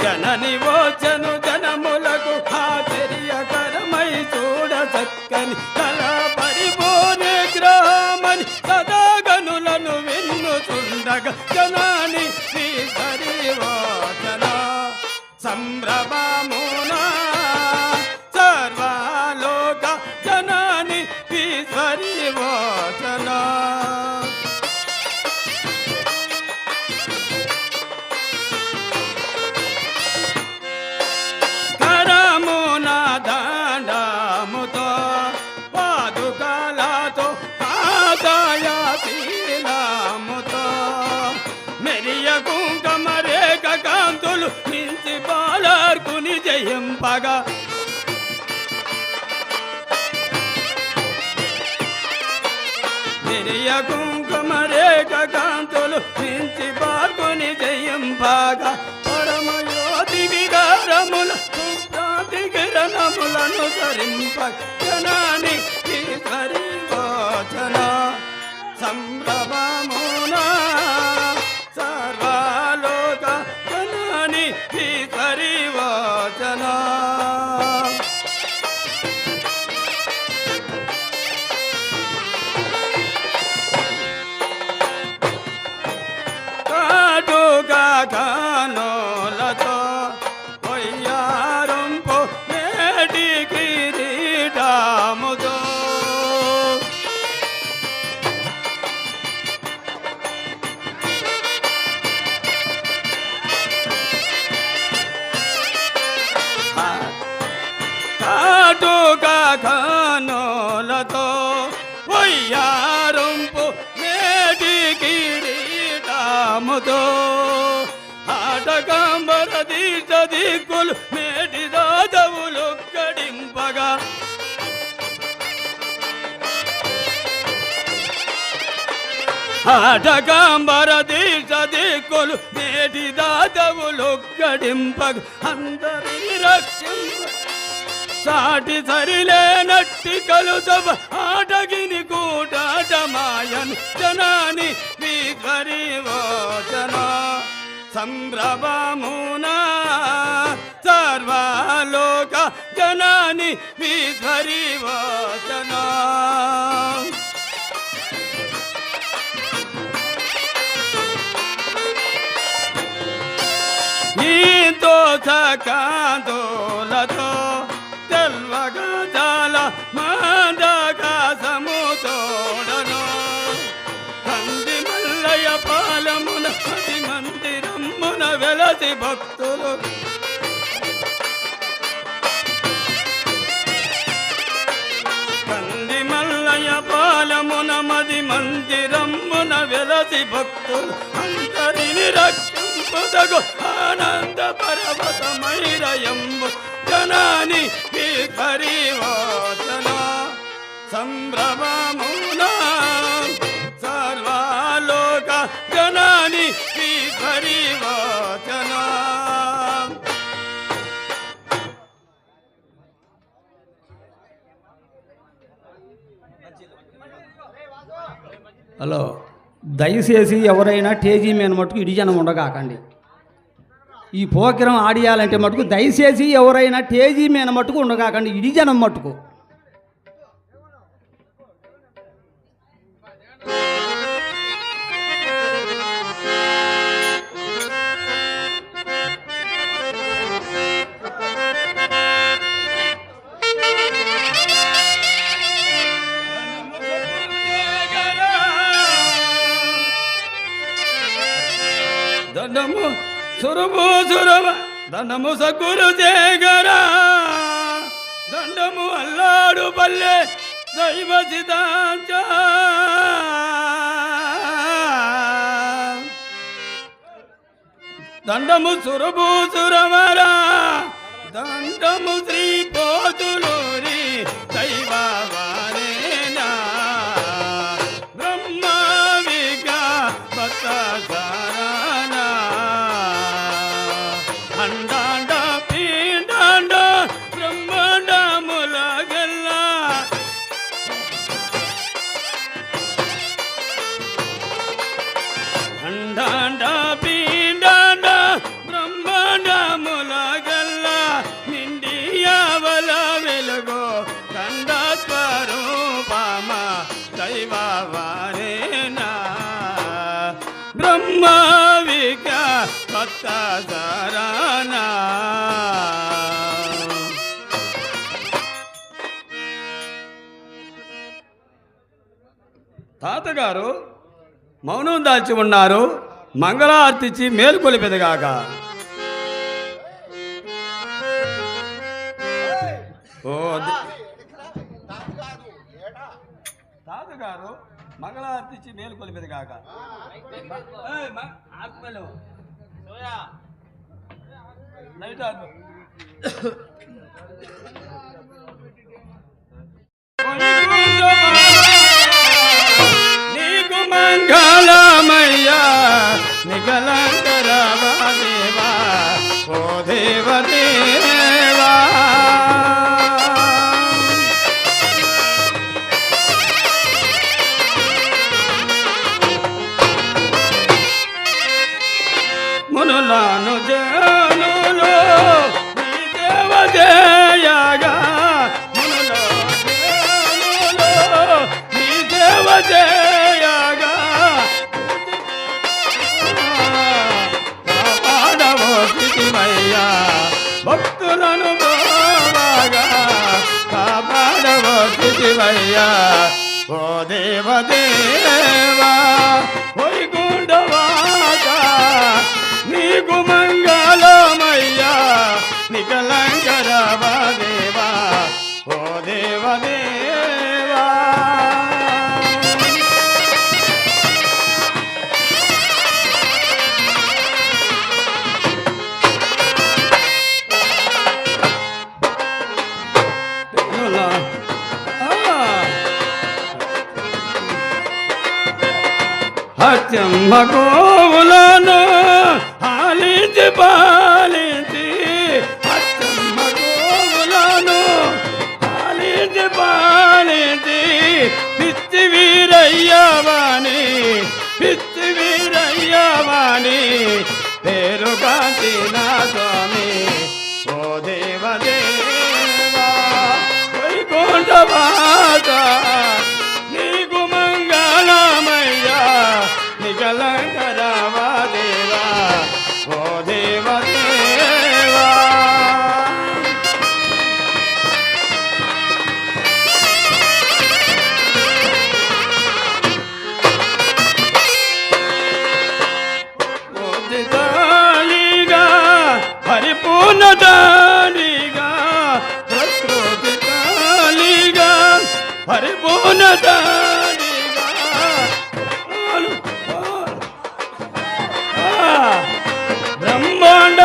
జనని వచ్చను జనములకు ఆశ్చర్యకరమై చూడ చక్కని కళా పరిపూర్ణ గ్రామని సదా గనులను విన్నుచుండగా జనాని శ్రీహరివాచన సంభ్రమమున సర్వలోక జనాని శ్రీహరివాచన కాంతులు మించి బాలార్కుని జయింపగా మిరియ కుంకుమ రేఖ కాంతులు మించి బార్కుని జయింపగా పరమయోతి వికారముల సుప్రాంతి కిరణములను ధరింప జనాని శ్రీహరివాచన సంభ్రమమున సర్వలోక జనాని శ్రీహరివాచన కాటుగా కానోలతో వయ్యారంపు మేటి కిరీటముతో కాటుగా కానోలతో వయ్యారంపు మేటి కిరీటముతో ఆటకంబర దీక్ష దిక్కులు మేటి దాదవులు గడింపగా ఆటకంబర దీక్ష దిక్కులు మేటి దాదవులు గడింపగా అందరిని రక్షింప సాటి సరిలేనట్టి కలుసభ ఆటగిని కూటాటమాయను జనాని శ్రీహరివాచన సంభ్రమమున సర్వలోక జనాని శ్రీహరివాచన ఈతో సకాంతులతో తెల్వగా జాల మాండకాసముతోడను కంది మల్లయ్య పాలమున పది మందిరమ్మున వెలసి భక్తులు కంది మల్లయ్య పాలమున మది మందిరమ్మున వెలసి భక్తులు అందరిని రక్షింపుదగు ఆనంద పర్వతమైరయంబు జనాని శ్రీహరివాచన సంభ్రమమున సర్వలోక జనాని శ్రీహరివాచన హలో, దయచేసి ఎవరైనా టేజీ మీద మటుకు ఇడిజనం ఉండగాకండి. ఈ పోకిరం ఆడియాలంటే మటుకు దయచేసి ఎవరైనా టేజీ మీద మటుకు ఉండగాకండి, ఇడిజనం మటుకు. దండము సురభు సురభ దండము సగురు జేగరా దండము అల్లాడు పల్లె దైవ సిద్ధాంత దండము సురభూసురవరా దండము శ్రీ పోతులూరి దైవవారేనా బ్రహ్మ విజ్ఞాపత సారానా అండాండ పీండాండ బ్రహ్మాండముల గల్లా అండాండ పీండాండ బ్రహ్మాండముల గల్లా నిండియావల వెలుగు కండ స్వరూపమ దైవవారేనా బ్రహ్మ విజ్ఞాపత సారానా తాతగారు మౌనం దాల్చి ఉన్నారు. మంగళార్తిచ్చి మేలుకొలిపెదగాక. ఓ తాతగారు మంగళార్తిచ్చి మేలుకొలిపెదగాక. లైట్ ఆపు. నీకు మంగళమయ్యా నిగలంకరవా దేవా ఓ దేవదేవా మునులాను జనులు నీ దేవదేయగా మునులో జనులు నీ దేవదేయగా కాపాడవో స్థితిమయ్యా భక్తులను బాగా కాపాడవో స్థితిమయ్యా ఓ దేవదేవా వైకుంఠవాస నీకు మంగళమయ్యా నికలంకరవా దేవా ఓ దేవదేవా హత్యమ్మ గోవులను ఆలించి పాలించి హత్యమ్మ గోవులను ఆలించి పాలించి పిచ్చి వీరయ్యవాణి పిచ్చి వీరయ్యవాణి పేరుగాంచి నా స్వామి ఓ దేవదేవా వైకుంఠవాస నీకు మంగళమయ్యా నిగలంకరవా దేవా ఓ దేవదేవా ఉదితాలిగా పరిపూర్ణదానిగా ప్రకృతితాలిగా పరిపూర్ణదానిగా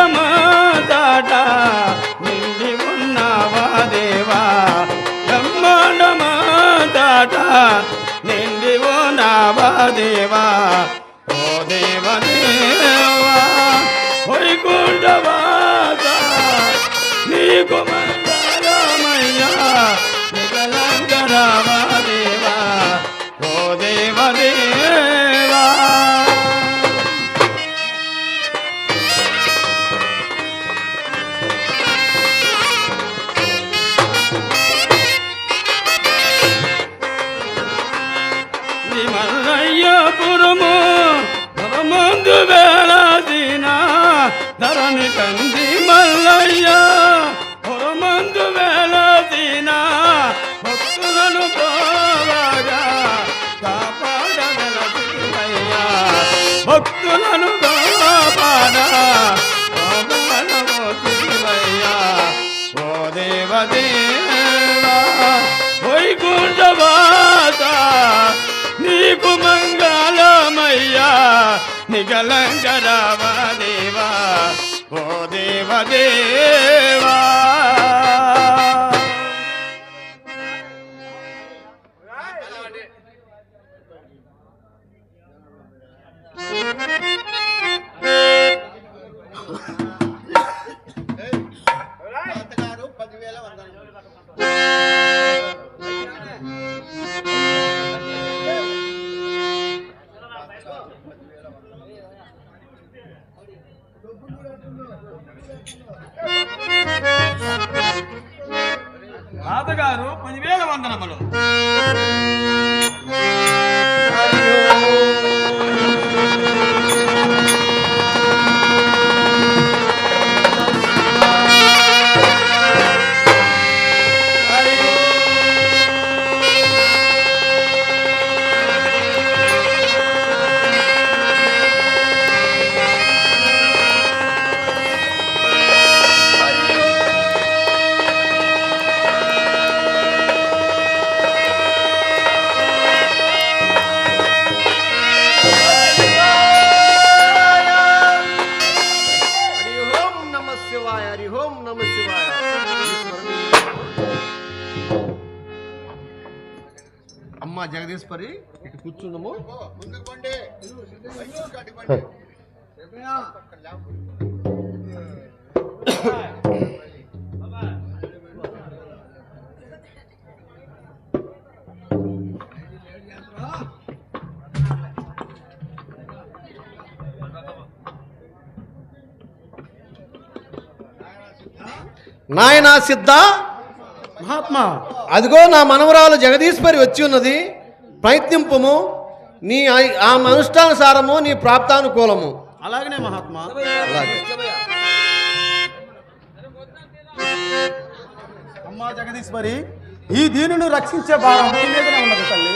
బ్రహ్మాండమాదాట నిండి ఉన్నావా దేవా బ్రహ్మాండమాదాట నిండి ఉన్నావా దేవా ఓ దేవదేవా వైకుంఠవాస నీకు మంగళమయ్యా నికలంకరవా దేవా ఓ దేవదేవా మల్లయ్యపురము పురమందు వేలాదిన ధరణి కంది మల్లయ్య పురమందు వేలాదిన భక్తులను పోవగా కాపాడగలయ్యా భక్తులను కాపాడవోయ్యా ఓ దేవదేవా వైకుంఠవాస నీకు మంగళమయ్యా నిగలంగరావా దేవా ఓ దేవదేవా తాతగారు 10,000 వందనములు. అమ్మా జగదీశ్వరి ఇటు కూర్చున్నాము. నాయనా సిద్ధ, మహాత్మా, అదిగో నా మనవరాలు జగదీశ్వరి వచ్చి ఉన్నది. ప్రయత్నింపము. నీ ఆ అనుష్ఠానుసారము నీ ప్రాప్తానుకూలము. అలాగనే మహాత్మా. అలాగే. అమ్మా జగదీశ్వరి, ఈ దీనును రక్షించే భారం నీ మీదనే ఉన్నది తల్లి.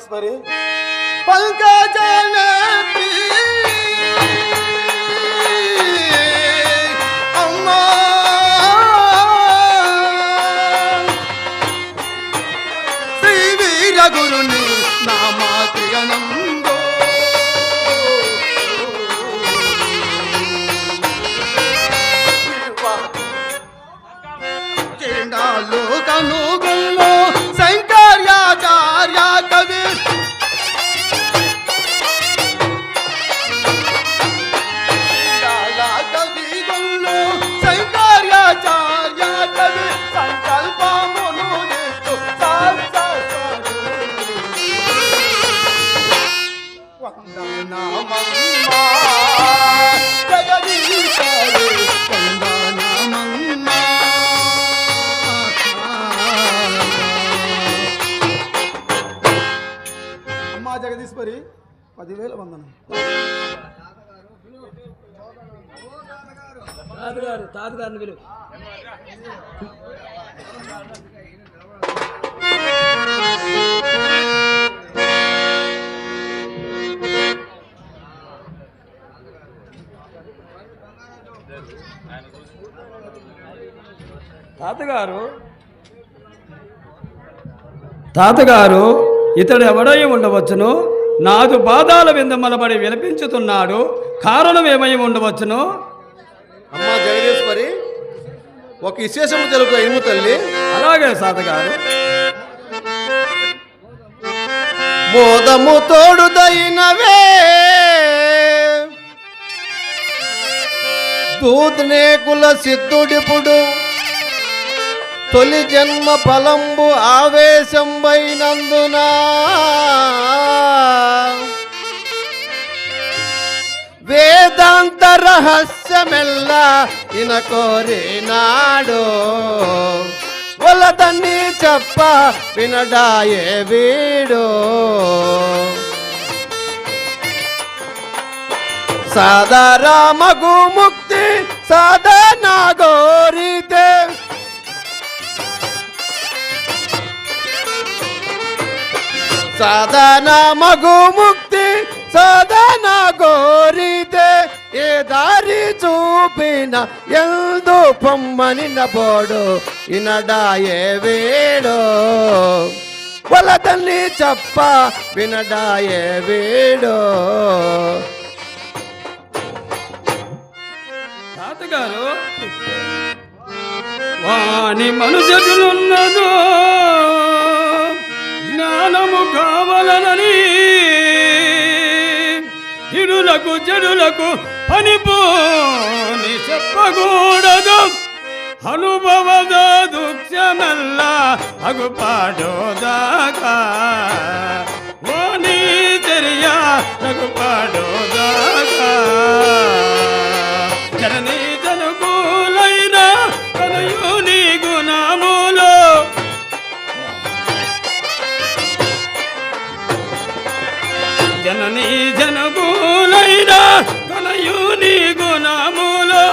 జగదీశ్వరి పంకజనేత్రి అమ్మా శ్రీ వీరగురుని నామాత్రియనందో చండాలు కనుగుల్లో శంకర్యాచార్య కవి కవిగుల్లో శంకర్యాచార్య కవి సంకల్పమును వందనమమ్మా జగదీశ్వరి వందనమమ్మా అమ్మా జగదీశ్వరి 10,000 వందనం. తాతగారిని పిలువు. తాతగారు ఇతడు ఎవడై ఉండవచ్చును? నాదు పాదాల విందమలబడి విలపించుతున్నాడు. కారణం ఏమై ఉండవచ్చును? అమ్మా జగదీశ్వరి ఒక విశేషము తెలుగు ఇనుము తల్లి. అలాగే తాతగారు. మోదము తోడుదైనవే దూద్నేకుల సిద్ధుడిపుడు తొలి జన్మ ఫలంబు ఆవేశంబైనందున వేదాంత రహస్యమెల్ల ఇన కోరినాడు వలదని చెప్ప వినడాయే వీడు సాధారామగు ముక్తి సాధన గోరితే సాధన మగు ముక్తి సాధన గోరితే ఏ దారి చూపిన ఎందు పొమ్మని నబోడు ఇనడాయే వేడో వలదని చెప్ప వినడాయే వేడో. తాతగారు వాని మనుజులున్నదో జ్ఞానము కావలనని ఇరులకు చెడులకు పనిపోని చెప్పకూడదు. అనుభవద దుఃఖమెల్ల అగుపాడోదాకా వాణి తెరియా అగుపాడోదాకా జననీ జనుకూలైన కలయు నీ గుణములో జననీ జనుకూలైన కలయు నీ గుణములో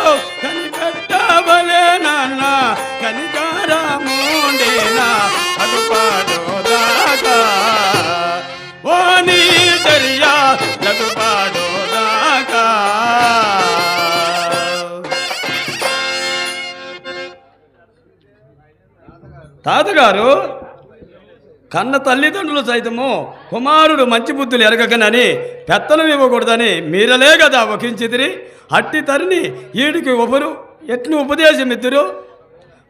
కనిపెట్టవలే నాన్న కనికారముండేనా అగుపాడోదాకా వాణి తెరియా అగుపాడోదాకా. తాతగారు కన్న తల్లిదండ్రులు సైతము కుమారుడు మంచి బుద్ధులు ఎరగకనని పెత్తనం ఇవ్వకూడదని మీరలే కదా వకించితిరి. అట్టి తరిని ఈడికి ఒకరు ఎట్లు ఉపదేశమిద్దురు?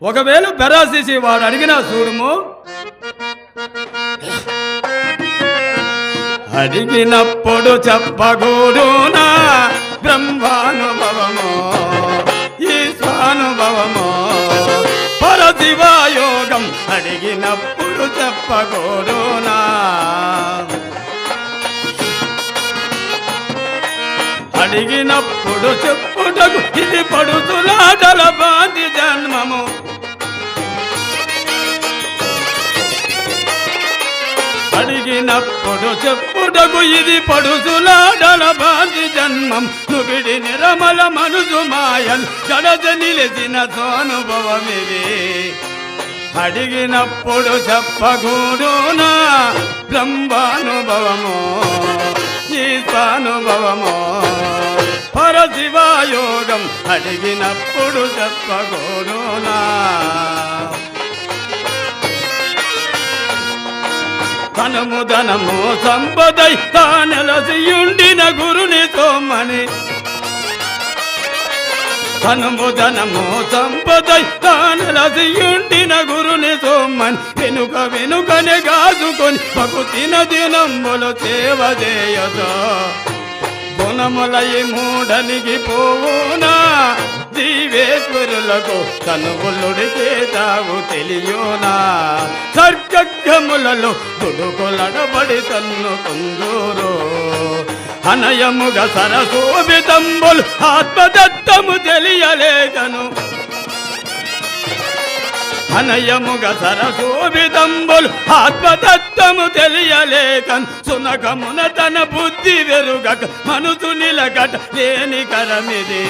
ఒకవేళ పెరాసిసి వాడు అడిగినా చూడుము. అడిగినప్పుడు చెప్పకూడునా బ్రహ్మానుభవము ఈశ్వానుభవము పరశివయోగం అడిగినప్పుడు చెప్పకూడునా. అడిగినప్పుడు చెప్పుటకు ఇది పడుతులాటల బాధి జన్మము. అడిగినప్పుడు చెప్పుటకు ఇది పడుతులాటల బాధి జన్మం. నువిడి నిరమల మనసు మాయల్ గడజ నిలిచిన సోనుభవమిది. అడిగినప్పుడు చెప్పకూడునా బ్రహ్మానుభవము ఈ స్వానుభవము పరశివయోగం అడిగినప్పుడు చెప్పకూడునా ధనము ధనము సంపదై తానెలసియుండిన గురుని సోమని ధనము ధనము సంపదై తానెలసియుండిన గురుని సోమని వెనుక వెనుకనే కాదుకొని భక్తిన దినములు సేవ చేయతో గుణములై మూఢనికి పోవునా జీవేశ్వరులకు తనువులుడికే తావు తెలియోనా సర్గములలో దుడుకులడబడి తన్ను కొందూరు అనయముగా సరసోభితంబులు ఆత్మదత్తము తెలియలేదను అనయముగా సరసోభితంబులు ఆత్మతత్వము తెలియలేకన్ సునకమున తన బుద్ధి వెరుగక మనసు నిలగట లేని కరమిది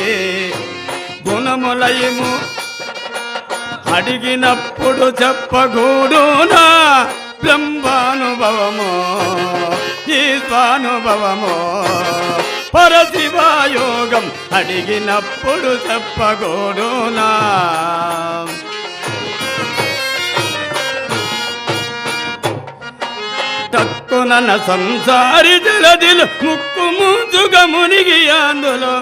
గుణములయము అడిగినప్పుడు చెప్పగూడునా బ్రహ్మానుభవము ఈ స్వానుభవము పరశివయోగం అడిగినప్పుడు చెప్పగూడునా తక్కున సంసారి జలదిలు ముక్కు ముందుగా మునిగి అందులో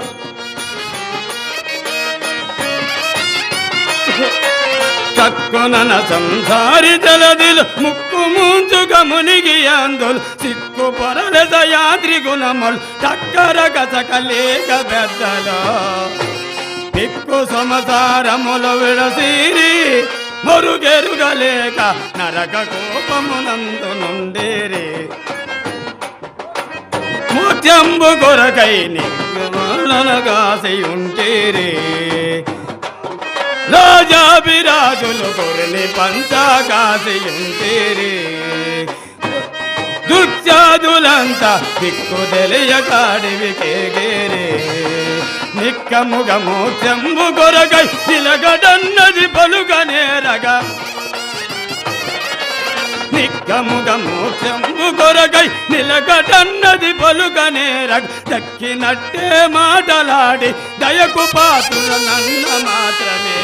తక్కున సంసారి జలదిలు ముక్కు ముందుగా మునిగి అందులు సిక్కు పొరలెద యాత్రి గుణములు టక్కర గసకలేక పెద్దలో పిక్కు సంసారములు విడసీరి మొరుగెరుగలేక నరక కోపమునందు నుండేరే ముత్యంబు కొరకై నిగాసి ఉంటేరే రాజాభిరాజులు కొరని పంచాకాసి ఉంటేరే దుర్చాదులంతా దిక్కు తెలియకాడివి కేగేరే నిక్కముగ మోక్షంబు కొరకై నిలగడన్నది పలుగనేరగా నిక్కముగ మోక్షంబు కొరకై నిలగడన్నది పలుగనేరగ దక్కినట్టే మాటలాడి దయకు పాత్రుల నన్న మాత్రమే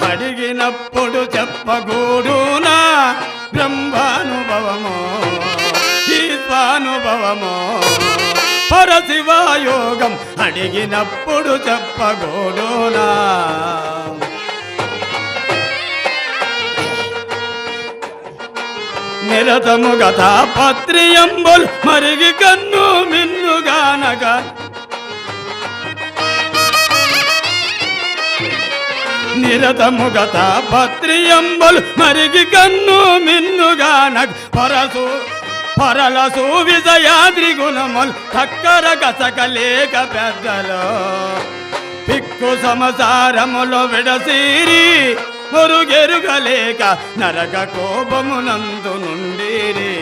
అడిగినప్పుడు చెప్పగూడునా బ్రహ్మానుభవము ఈ స్వానుభవము పరశివయోగం అడిగినప్పుడు చెప్పగూడునా నిరతముగా తాపత్రియంబులు మరిగి కన్ను మిన్నుగానగా నిరతముగా తాపత్రియంబులు మరిగి కన్ను మిన్నుగానగ పరలసు విజయాద్రి గుణములు చక్కర గసకలేక పెద్దలో పిక్కు సంసారములో విడసీరి మురుగెరుగలేక నరక కోపమునందు నుండిరి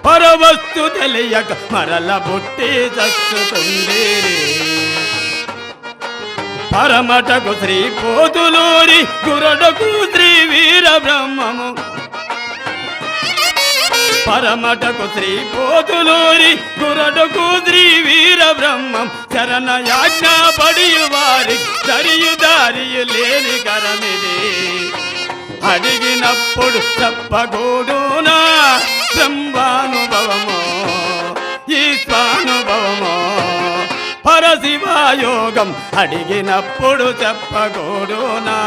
పరవస్తు తెలియక మరల బుట్టి చచ్చుతుండిరి పరమటకు శ్రీ పోతులూరి గురడకు శ్రీ వీర బ్రహ్మము పరమటకు శ్రీ పోతులూరి గురడకు శ్రీ వీర బ్రహ్మం శరణయాజ్ఞ పడి వారి దరియు దారియు లేని కరమిది అడిగినప్పుడు చెప్పగూడునా బ్రహ్మానుభవము ఈ స్వానుభవము పరశివయోగం అడిగినప్పుడు చెప్పగూడునా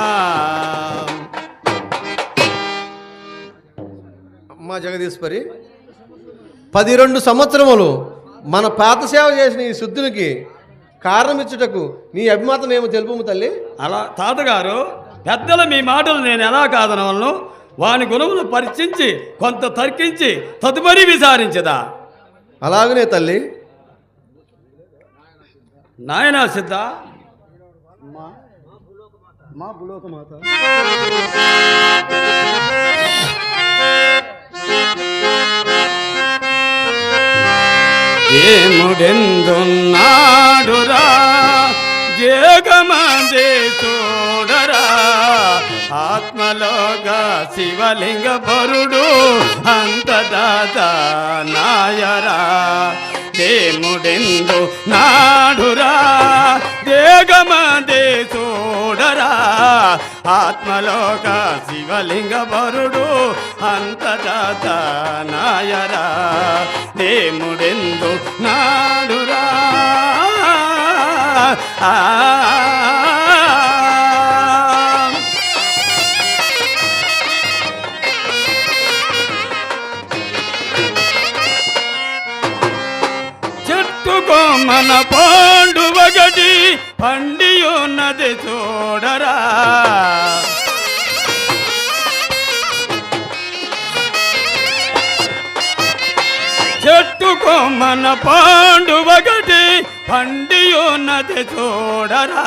అమ్మా జగదీశ్వరి 12 సంవత్సరములు మన పాత సేవ చేసిన ఈ శుద్ధునికి కారణమిచ్చుటకు నీ అభిమతం ఏమో తెలుపుము తల్లి. అలా తాతగారు పెద్దల మీ మాటలు నేను ఎలా కాదనవలను వాని గుణములు పరీక్షించి కొంత తర్కించి తదుపరి విచారించదా. అలాగనే తల్లి. నాయనా సిద్ధ మా భూలోకమాత ఏముడెందున్నాడురా జగమందే చూడరా ఆత్మలోగా శివలింగ పరుడు అంతదాత నాయరా దేముడెందు నాడురా దేగమందే చూడరా ఆత్మలోక శివలింగ పరుడు అంతదాత నాయరా దేముడెందు నాడురా మన పాండువగటి పండియున్నది చూడరా చెట్టుకో మన పాండువగటి పండియున్నది చూడరా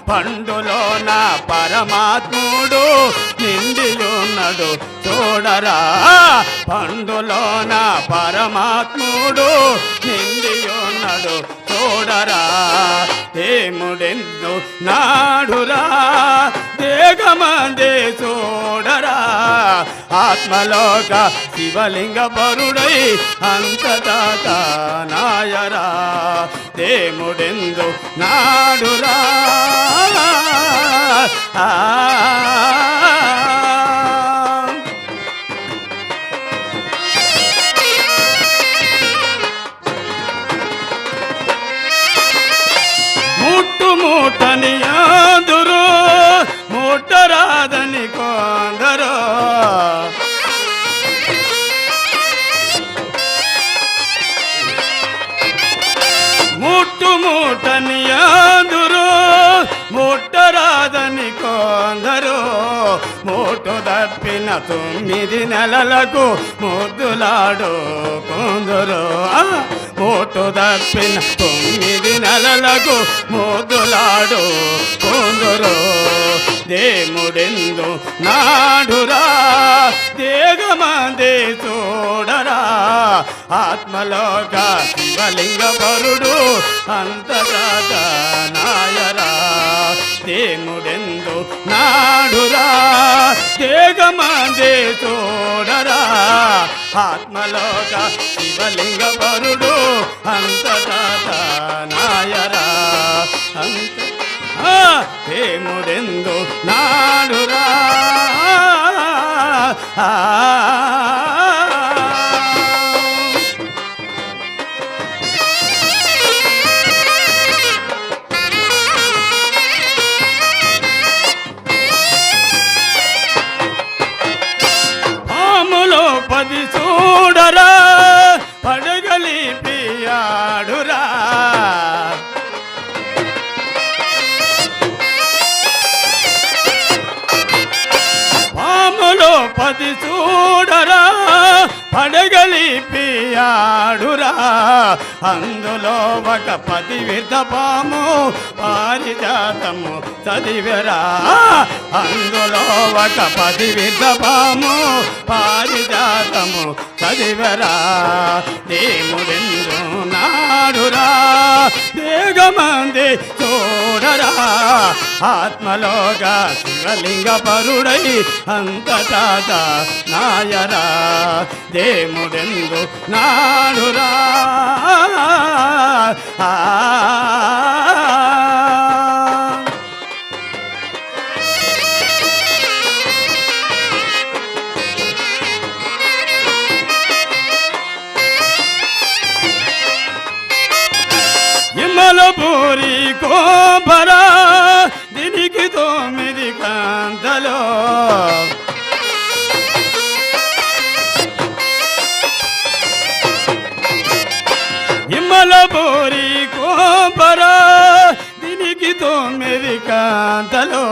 పండులోన పరమాత్ముడు నిండియున్నడు చూడరా పండులోన పరమాత్ముడు నిండియున్నడు చూడరా దేముడెందు నాడురా దేగమందే చూడరా ఆత్మలోక శివలింగ పరుడై అంతదాత నాయరా దేముడెందు నాడురా మూటని ఆదురు మూటరాదని కొందరు మూటని ఆదురు ముట్టరాదని కొందరు మూటు తప్పిన 9 నెలలకు ముద్దులాడు కొందరు మూటు తప్పిన 9 నెలలకు ముద్దులాడు కొందరు దేముడెందు నాడురా దేగమందే చూడరా ఆత్మలోక శివలింగ పరుడు అంతదాత నాయరా దేముడెందు నాడురా దేగమందే చూడరా ఆత్మలోక శివలింగ పరుడు అంతదాత నాయరా దేముడెందు నాడురా పాములో 10 చూడరా పడగలి పియాడురా పాములో 10 చూడరా పడగలి పియాడురా అందులో ఒక 10 విధ పాము పారిజాతము చదివెరా అందులో ఒక 10 విధ పాము పారిజాతము చదివెరా దేముడెందు నాడురా దేగమంది చూడరా ఆత్మలోగా శివలింగ పరుడై అంతదాత నాయరా దేముడెందు నాడురా ఇమ్మలపూరి కోపరా దీనికి 9 కాంతలో ఇమ్మలపూరి కోపరా దీనికి 9 కాంతలో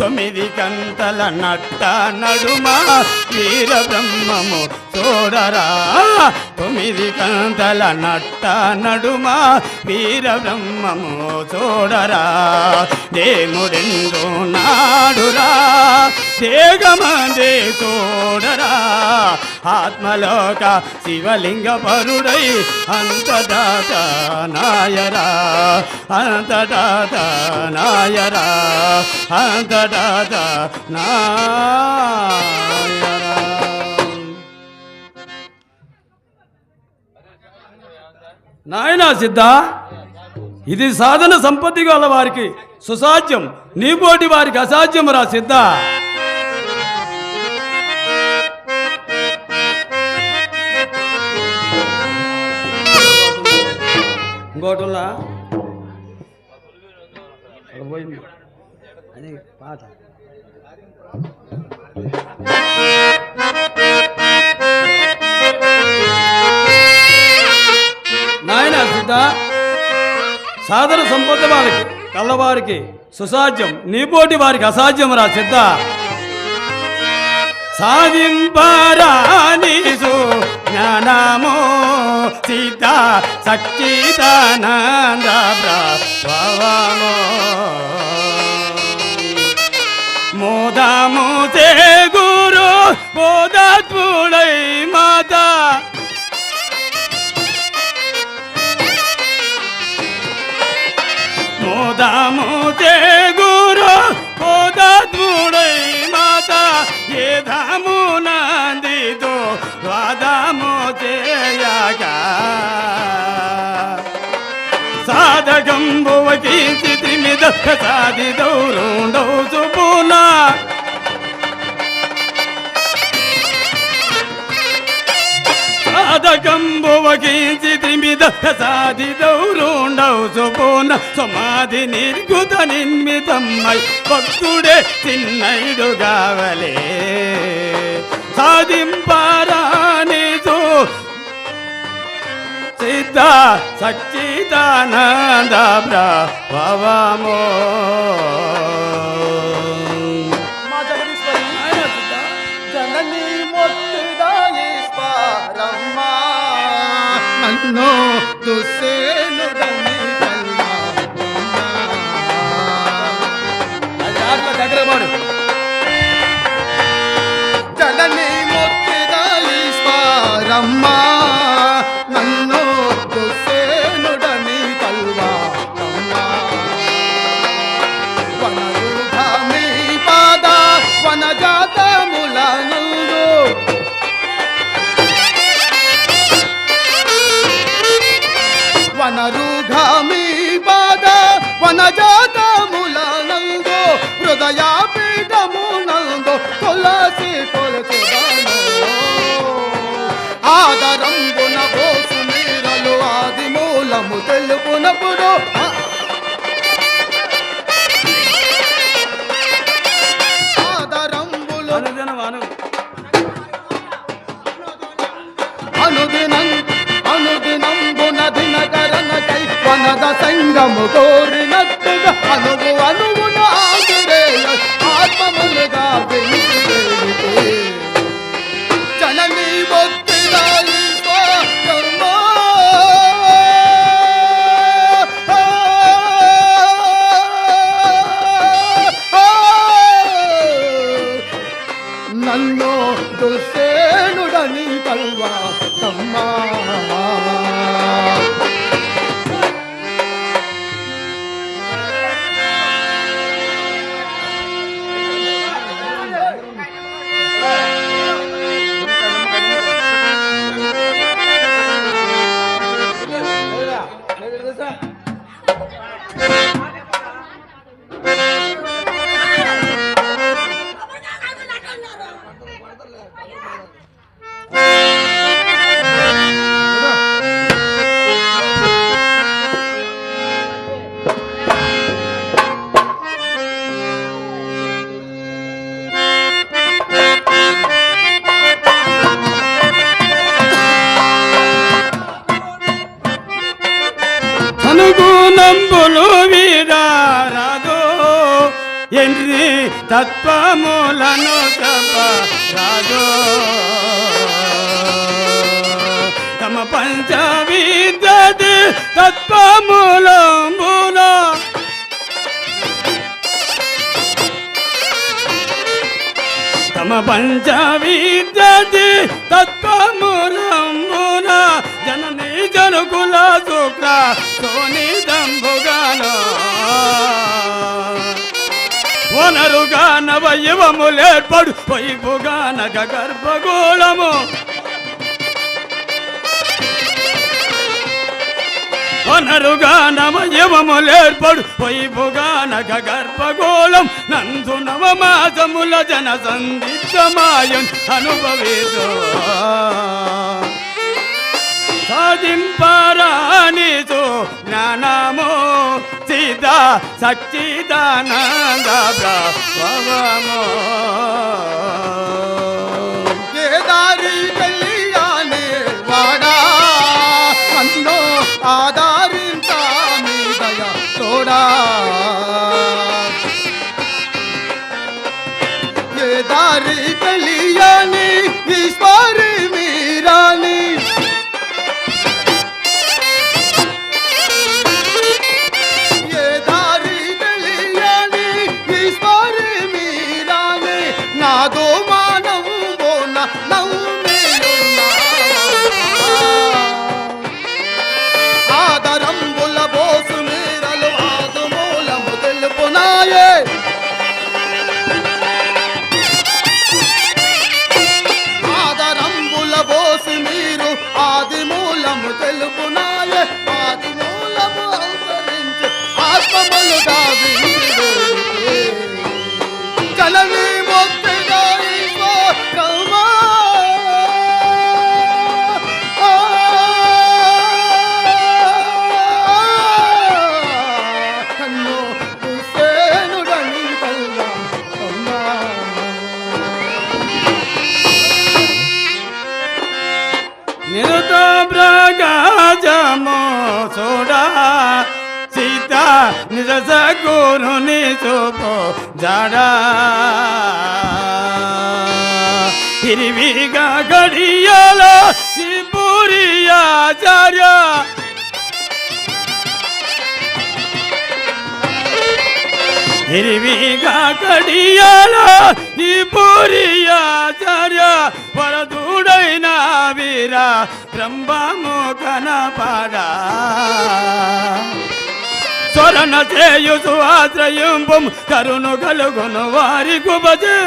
9 కంతల నట్ట నడుమ వీర బ్రహ్మము చూడరా 9 కంతల నట్ట నడుమ వీర బ్రహ్మము చూడరా దేముడెందు నాడురా దేగమందే చూడరా ఆత్మలోక శివలింగ పరుడై అంతదాత నాయరా అంతదాత నాయరా అంతదాత నాయరా. నాయనా సిద్ధ, ఇది సాధన సంపత్తి గల వారికి సుసాధ్యం, నీపోటి వారికి అసాధ్యం రా సిద్ధ. ఇంకోటిలా పోయింది అది పాట. నాయన సిద్ధ, సాధన సంపద వారికి కళ్ళవారికి సుసాధ్యం, నీపోటి వారికి అసాధ్యం రా సిద్ధ. సాధింపరానిసు జ్ఞానమో సిద్ధ సచ్చిదానంద ప్రభావమో మోదము తే గురు బోధత్పుడై మాతా మోదము తే గురు బోధత్పుడై మాతా ఏ ధాము నందితో వాదము చేయగా సాధకంబువకి త్రిమిద సాధి దౌరుండౌ సుపునా సాధకంబువకి త్రిమిద సాధి దౌరుండౌ సుపున సమాధి నిర్గుత నిర్మితమై భక్తుడే చిన్నైడు గావలే సాధింపరానిసు సిద్ధ సచ్చిదానంద ప్రభావమో. జనని మొత్తిదాయిస్వరమ్మ నన్ను దుస్సేనుడని దగ్గర పాడు. జనని మొత్తిదాయిస్వరమ్మ నన్ను దుస్సేనుడని కల్వారమ్మ వనరుధమి పాద వనజాతములనందు వనరుఘమి పాద వనజాతములనందు హృదయాపీఠమునందు తులసి కొలుచుదను ఆదరంబున పోసు మీరలు ఆది మూలము తెలుపునప్పుడు ఆదరంబులు అనుదినంబున దినకరణకై వనద సంగము కోరినట్టుగా అనువు అనువున ఆగురేయ ఆత్మములుగా వెలిసివేయుటే జననీ భక్తిదాయిస్వరమ్మ నన్ను దుస్సేనుడని కల్వారమ్మ అనుగుణంబులు వీడారాదో ఎన్ని తత్వములను చెప్పరాదో తత్వమూలంబున తమ పంచవిద్యది తత్వమూలంబున జననీ జనుకుల శుక్ర సోనిదంబుగాను వనరుగా నవయవములేర్పడు వైపుగా నగ గర్భగోళము వనరుగా నవయవములేర్పడు వైపుగా నగ గర్భగోళం నందు నవమాసముల జన సందిగ్ధమాయం అనుభవేదో సాధింపరానితో జ్ఞానము సీతా సచ్చిదానంద ప్రభావము ఏ దారి కళ్యాణి వాడా అన్నో ఆధారించ మీ దయ తోడా ఏ దారి కళ్యాణి ఈశ్వరి మీరాని నాదో మానవు బోన ఆదరంబుల బోసు మీరలు ఆదు మూలము తెలుపునాయే ఆదరంబుల బోసు మీరు ఆది మూలము తెలుపునాయే ఆది మూలము అవతరించి ఆత్మములు దాది చలని మొత్తదాయి కౌమా కన్నో సేనుడని కల్లా నిరుత ప్రకాశము చూడా సీత నిజ సగురుని చూపు జాడా హిరివిగా గడియాల ఈ పూరి ఆచార్య హిరివిగా గడియాల ఈ పూరి ఆచార్య వరదుడైన వీర బ్రహ్మము కనపడా స్వరణ చేయుసు ఆశ్రయింపం కరుణు కలుగును వారి కుబజే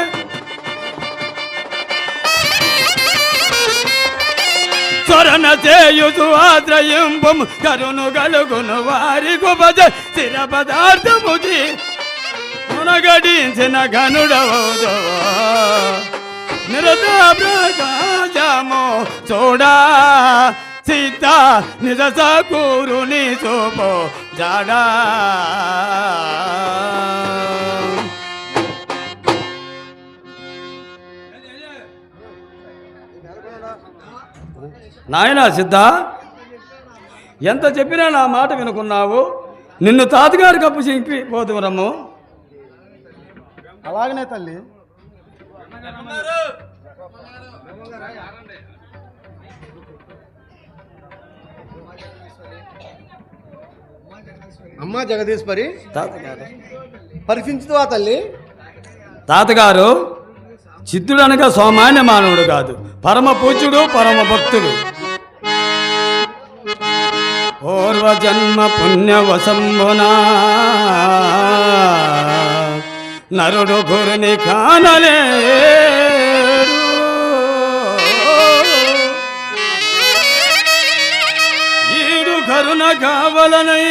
స్వరణ చేయుసు ఆశ్రయింపం కరుణు కలుగును వారి కుబజే స్థిర పదార్థముది మునగడించిన గనుడవదో నిరత ప్రకాశము చూడా సీత నిజ సకూరుని చూపో జాడా నాయనా సిద్ధ ఎంత చెప్పినా నా మాట వినుకున్నావు. నిన్ను తాతగారి కప్పు చెప్పి పోతురమ్ము. అలాగనే తల్లి. అమ్మా జగదీశ్వరి, తాతగారు పరీక్షించుతావా తల్లి? తాతగారు చిత్తుడనగా సామాన్య మానవుడు కాదు, పరమ పూజ్యుడు, పరమ భక్తుడు. పూర్వజన్మ పుణ్యవశంబునా నరుడు గురుని కానలేడు. ఈడు కరుణ కావలనై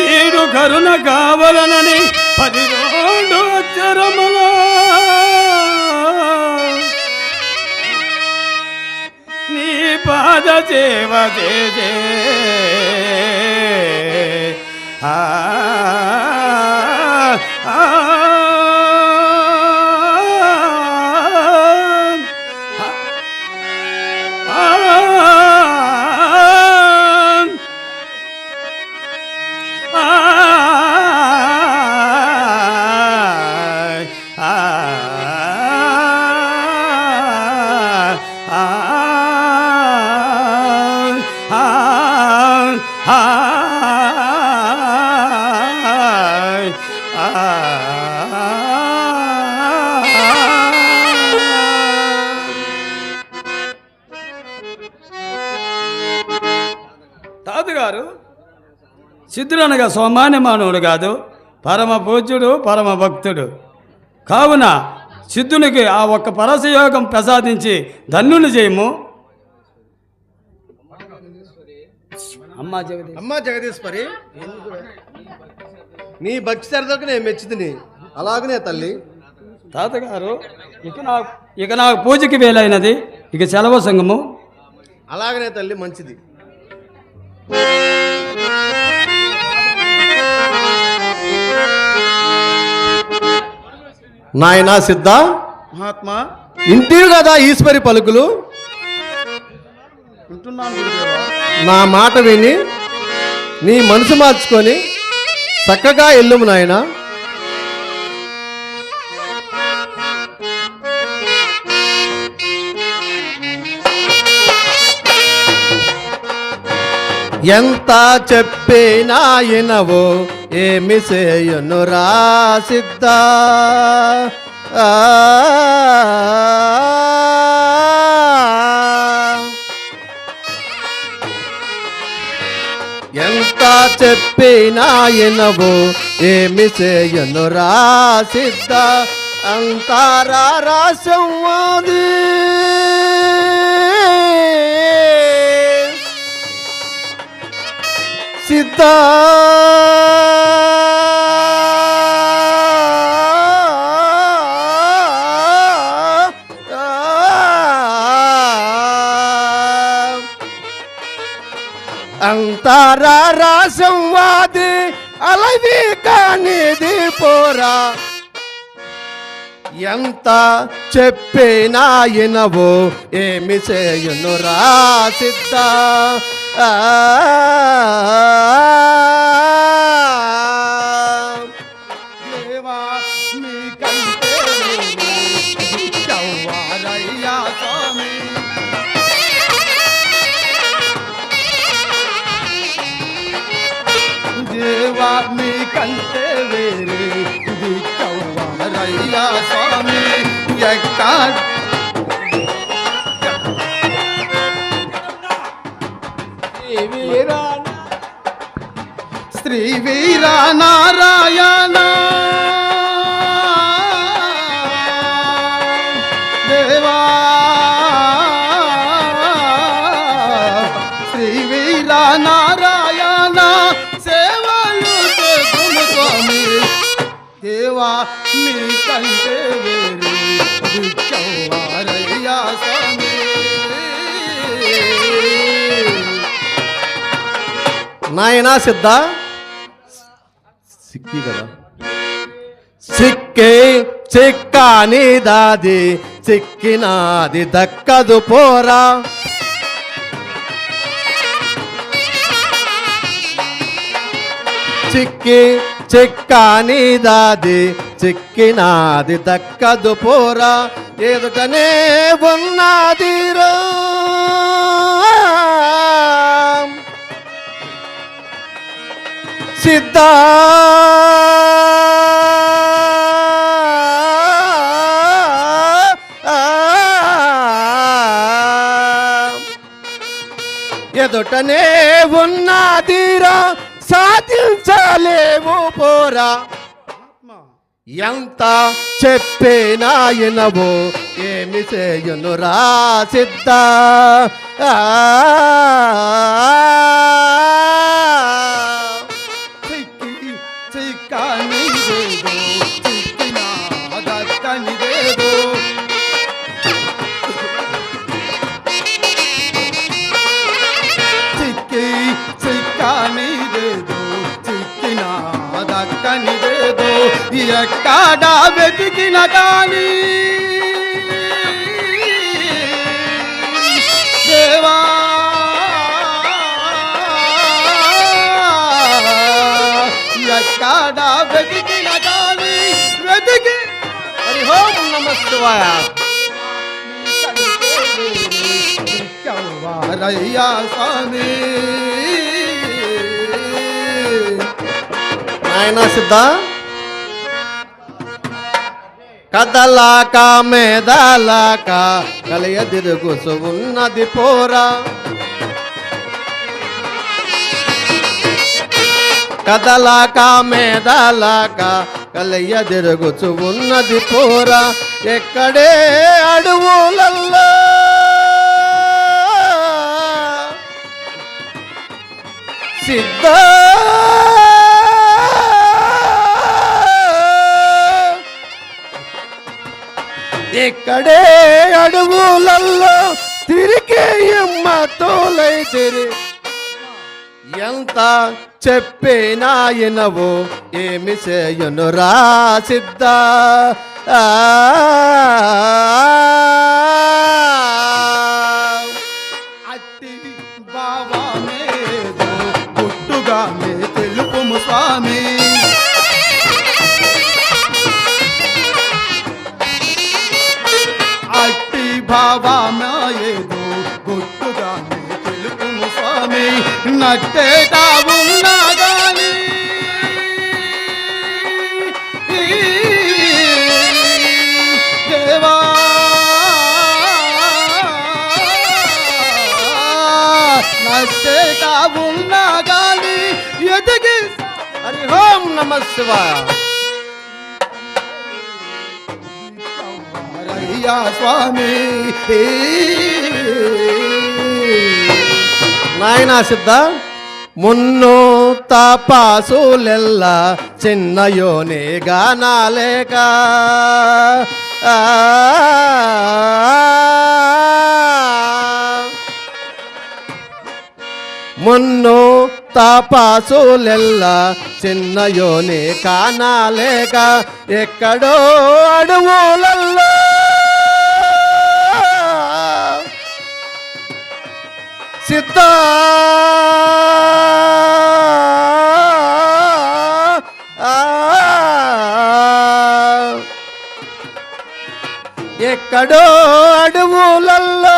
ఈడు కరుణ కావలనని 12 అక్షరముల నీ పాద సేవ చేసే సిద్ధుడనగా సామాన్య మానవుడు కాదు, పరమ పూజ్యుడు, పరమ భక్తుడు. కావున సిద్ధునికి ఆ ఒక్క పరసయోగం ప్రసాదించి ధన్యుని చేయము. అమ్మా జగదీష్, అమ్మా జగదీశ్వరి, నీ భక్తి శ్రద్ధలకు నేను మెచ్చుతుని. అలాగనే తల్లి. తాతగారు, ఇక నాకు పూజకి వేలైనది, ఇక సెలవు సంగము. అలాగనే తల్లి, మంచిది. నాయనా సిద్ధ, మహాత్మా ఇంటివి కదా ఈశ్వరి పలుకులు. వింటున్నాను గురుదేవా. నా మాట విని నీ మనసు మార్చుకొని చక్కగా ఎల్లుము నాయనా. ఎంత చెప్పినా వినవో ఏమి చేయను రా సిద్ధ. ఎంత చెప్పినా వినవో ఏమి చేయను రా సిద్ధ. అంతారా రాసంవాది సిద్ధ. అంతారా రాసంవాది అలవి కానిది పోరా. ఎంత చెప్పినా వినవో ఏమి చేయను రా సిద్ధ. దేవా మీ కంటే చవ్వారయ్యా స్వామి. దేవా మీ కంటే వేరే ఇది చవ్వారయ్యా స్వామి. ఎక్కడ శ్రీ వీర నారాయణ దేవా. శ్రీ వీర నారాయణ సేవలు చేతుము స్వామి. దేవా మీ కంటే వేరే దిక్కవారయ్యా స్వామి. నాయనా సిద్ధ, సిక్కి కదా, సిక్కే చిక్కాని దాది చిక్కినాది దక్కదు పోరా. చిక్కి చిక్కాని దాది చిక్కినాది దక్కదు పోరా. ఎదుటనే ఉన్నదిరో సిద్ధ. ఎదుటనే ఉన్నదిరా సాధించలేవు పోరా. ఎంత చెప్పినా వినవో ఏమి చేయను రా సిద్ధ. ఎక్కడా వెతికిన కానీ దేవా ఎక్కడా వెతికిన కానీ వెతికి హరి ఓం నమః శివాయ. రయ్యా స్వామి. నాయనా సిద్ధ, కదలాక మెదలాక కలియ తిరుగుసు ఉన్నది పోరా. కదలాక మేదలాక కలయ్య తిరుగుచు ఉన్నది పోరా ఎక్కడే అడవులల్లో సిద్ధ ఎక్కడే అడవులల్లో తిరిగే ఎమ్మ తోలై తిరి ఎంత చెప్పేనా ఎనవో ఏమి చేయను రా సిద్ధ అట్టి భావమేదో పుట్టుగానే తెలుపుము స్వామి అట్టి భావమేదో గుట్టుగానే తెలుపుము స్వామి నట్టేట ఉన్నా గాని దేవా నట్టేట ఉన్నా గాని ఎదిగి హరి ఓం నమః శివాయ రయ్యా స్వామి నాయనా సిద్ధ మున్ను తపాసులెల్ల చిన్నయోనే గానాలేక మున్ను తపాసులెల్ల చిన్నయోనే కానాలేక ఎక్కడో అడవులల్లో సిద్ధ ఎక్కడో అడవులల్లో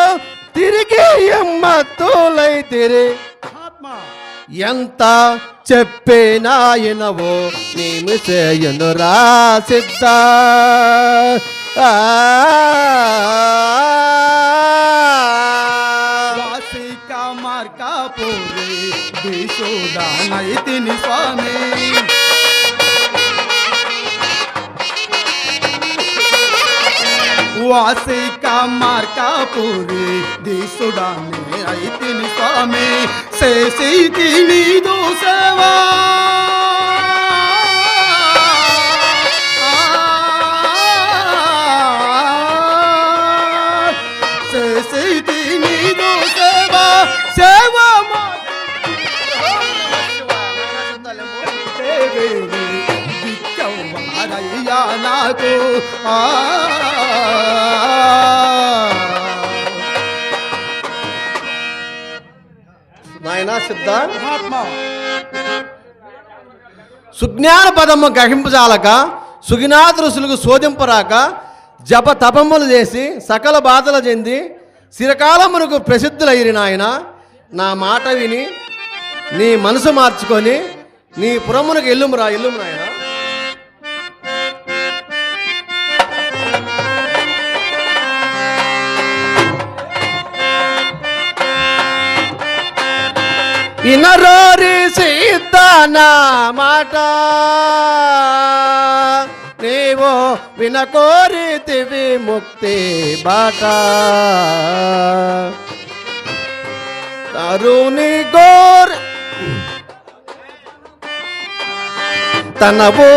తిరిగి ఎమ్మ తోలై తిరి ఎంత చెప్పేనా ఎనవో నేమి చేయను రా సిద్ధ వాసిక మార్కాపురి దిశోదానైతిని స్వామి వాసిక మార్కాపురి దిశుడానే అయితిని స్వామి చేసి నీదు సేవా చేసి నీదు సేవా సేవా దిక్కవ్వారయ్యా నాకు నాయనా సిద్ధ సుజ్ఞాన పదము గ్రహింపజాలక సుగినాదృశులకు శోధింపరాక జప తపములు చేసి సకల బాధలు చెంది చిరకాలమునకు ప్రసిద్ధులైరి నాయన నా మాట విని నీ మనసు మార్చుకొని నీ పురమునకు ఎల్లుమురా ఎల్లుము నాయన ఇనరోరి సిద్ధన మాట నీవో వినకోరితివి ముక్తి బాట తరుణి గోర్ తనవు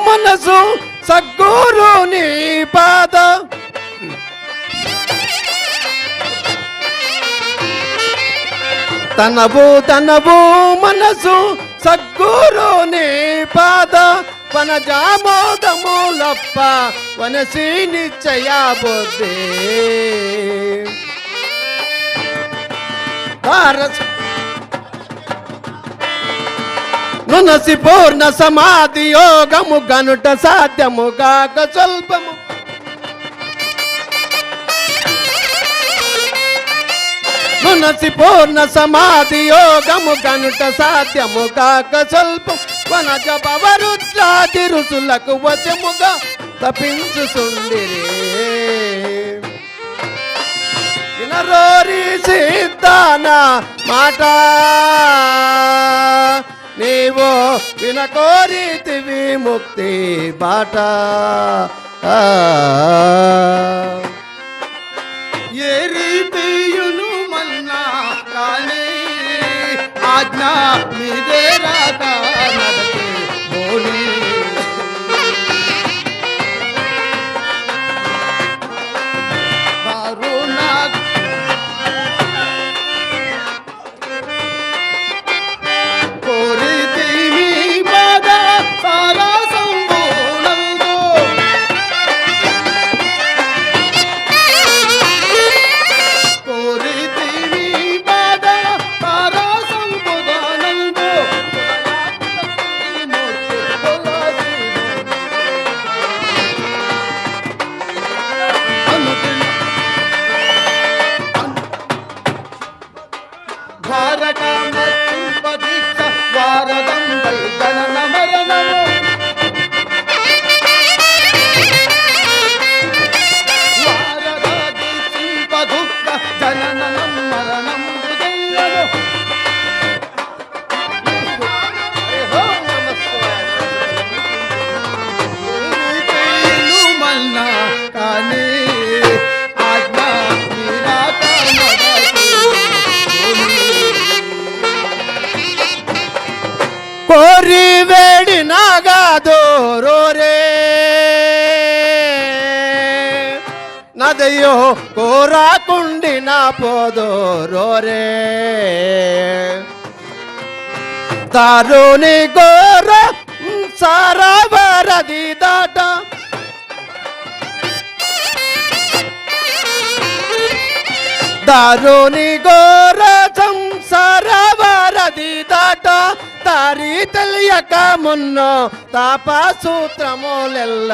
మనసు సద్గురుని పాద తనవు మనసు సద్గురుని పాద వనజామోదములప్ప వనసి నిశ్చయ బుద్ధి నునసి పూర్ణ సమాధి యోగము గనుట సాధ్యము కాక స్వల్పము నునసి పూర్ణ సమాధి యోగము గనుట సాధ్యము కాక స్వల్పం వనజ పవరుద్రాది ఋషులకు వశముగా తపించుచుండిరే వినరోరి సిద్ధాన మాట నీవు వినకోరితివి ముక్తి బాట ఏ రీతియును మన్నా కానీ ఆజ్ఞ మీదే రాక నడకే బోని కోరి వేడి నాగాదోరే నదయ్యో కోరాకుండి నా పోదోరే దారుని గోర సారావరది దాట దారుని గోర సంసారవరది దాట తారి తెలియక మున్నో తాపసూత్రములెల్ల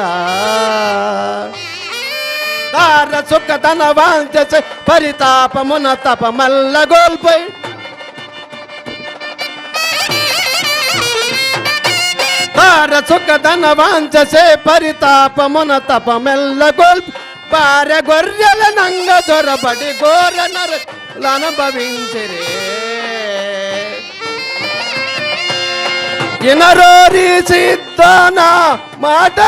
దార సుఖతన వాంచే పరితాపమున తపమల్ల గోల్పై దార సుఖతన వాంచే పరితాపమున తపమెల్ల గోల్పై భార్య గొర్రెల నంగ దొరబడి ఘోర నరనుభవించరే ఇనరోరి సిద్ధన మాట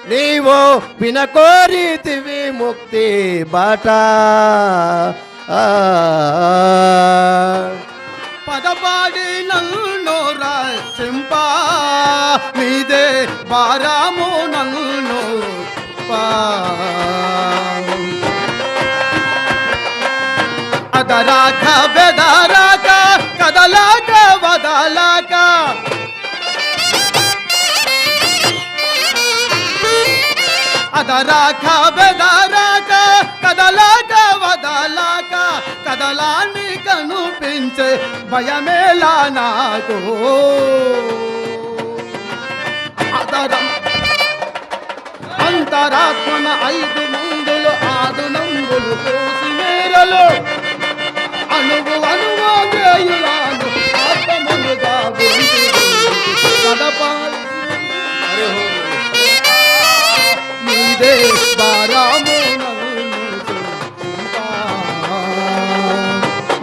నీవు వినకోరితివి ముక్తి బాట పదపాడి నన్ను రాసింప మీదే బారాము నన్ను అదరాక బెదరాక కదలాక వదలాక అదరాక బెదరాక కదలాక వదలాక కదలాన్ని కనిపించే భయమేలా నాకు అదరం అంతరాత్మన 5 ముందులు 6 నంగులు కోసి మేరలు అనువు అనువాదేయులాను ఆత్మములుగా కదపాలి నీదే బారాము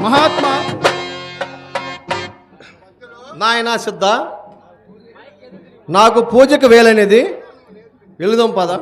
మహాత్మా నాయనా సిద్ధ నాకు పూజకు వేలనేది వెళుదాం పద